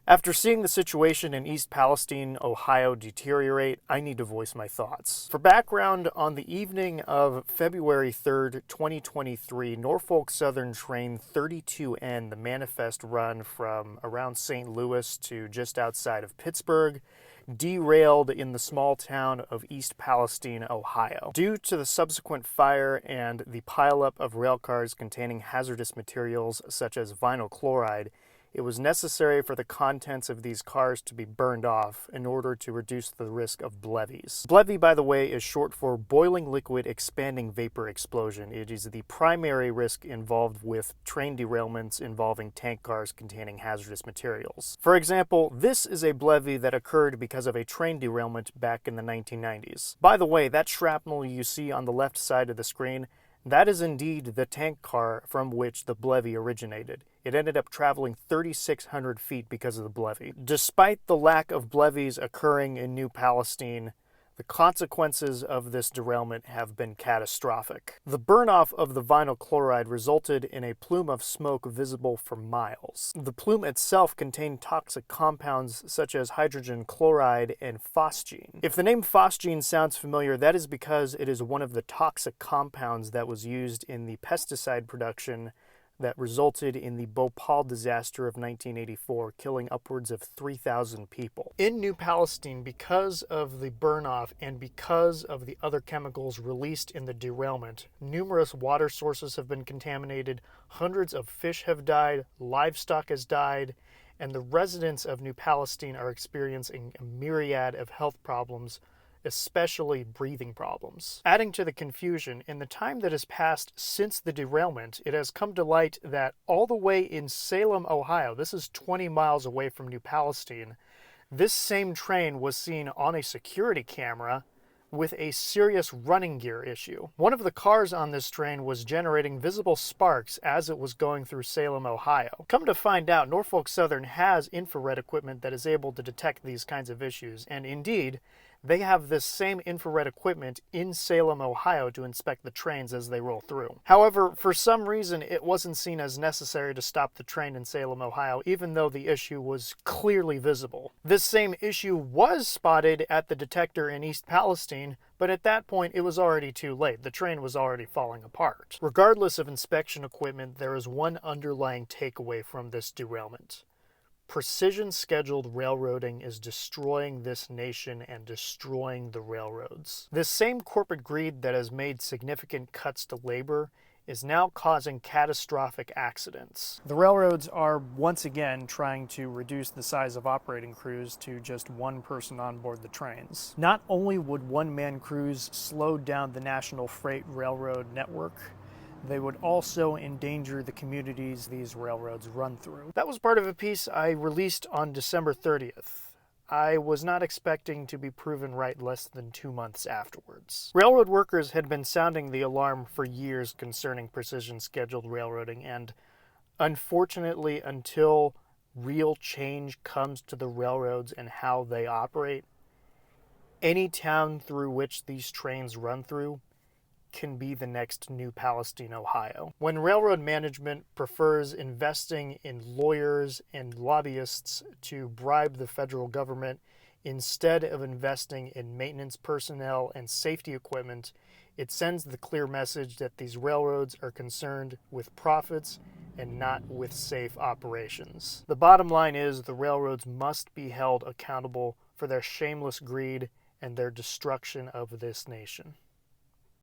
After seeing the situation in East Palestine, Ohio deteriorate, I need to voice my thoughts. For background, on the evening of February 3rd, 2023, Norfolk Southern Train 32N, the manifest run from around St. Louis to just outside of Pittsburgh, derailed in the small town of East Palestine, Ohio. Due to the subsequent fire and the pileup of rail cars containing hazardous materials such as vinyl chloride, it was necessary for the contents of these cars to be burned off in order to reduce the risk of BLEVs. BLEVE, by the way, is short for boiling liquid expanding vapor explosion. It is the primary risk involved with train derailments involving tank cars containing hazardous materials. For example, this is a BLEVE that occurred because of a train derailment back in the 1990s. By the way, that shrapnel you see on the left side of the screen, that is indeed the tank car from which the BLEVE originated. It ended up traveling 3,600 feet because of the BLEVE. Despite the lack of BLEVs occurring in New Palestine, the consequences of this derailment have been catastrophic. The burn-off of the vinyl chloride resulted in a plume of smoke visible for miles. The plume itself contained toxic compounds such as hydrogen chloride and phosgene. If the name phosgene sounds familiar, that is because it is one of the toxic compounds that was used in the pesticide production that resulted in the Bhopal disaster of 1984, killing upwards of 3,000 people. In New Palestine, because of the burn-off and because of the other chemicals released in the derailment, numerous water sources have been contaminated, hundreds of fish have died, livestock has died, and the residents of New Palestine are experiencing a myriad of health problems, especially breathing problems. Adding to the confusion, in the time that has passed since the derailment, it has come to light that all the way in Salem, Ohio, this is 20 miles away from New Palestine, this same train was seen on a security camera with a serious running gear issue. One of the cars on this train was generating visible sparks as it was going through Salem, Ohio. Come to find out, Norfolk Southern has infrared equipment that is able to detect these kinds of issues, and indeed, they have this same infrared equipment in Salem, Ohio to inspect the trains as they roll through. However, for some reason, it wasn't seen as necessary to stop the train in Salem, Ohio, even though the issue was clearly visible. This same issue was spotted at the detector in East Palestine, but at that point, it was already too late. The train was already falling apart. Regardless of inspection equipment, there is one underlying takeaway from this derailment. Precision scheduled railroading is destroying this nation and destroying the railroads. This same corporate greed that has made significant cuts to labor is now causing catastrophic accidents. The railroads are once again trying to reduce the size of operating crews to just one person on board the trains. Not only would one-man crews slow down the national freight railroad network, they would also endanger the communities these railroads run through. That was part of a piece I released on December 30th. I was not expecting to be proven right less than 2 months afterwards. Railroad workers had been sounding the alarm for years concerning precision scheduled railroading, and unfortunately, until real change comes to the railroads and how they operate, any town through which these trains run through can be the next New Palestine, Ohio. When railroad management prefers investing in lawyers and lobbyists to bribe the federal government instead of investing in maintenance personnel and safety equipment, it sends the clear message that these railroads are concerned with profits and not with safe operations. The bottom line is the railroads must be held accountable for their shameless greed and their destruction of this nation.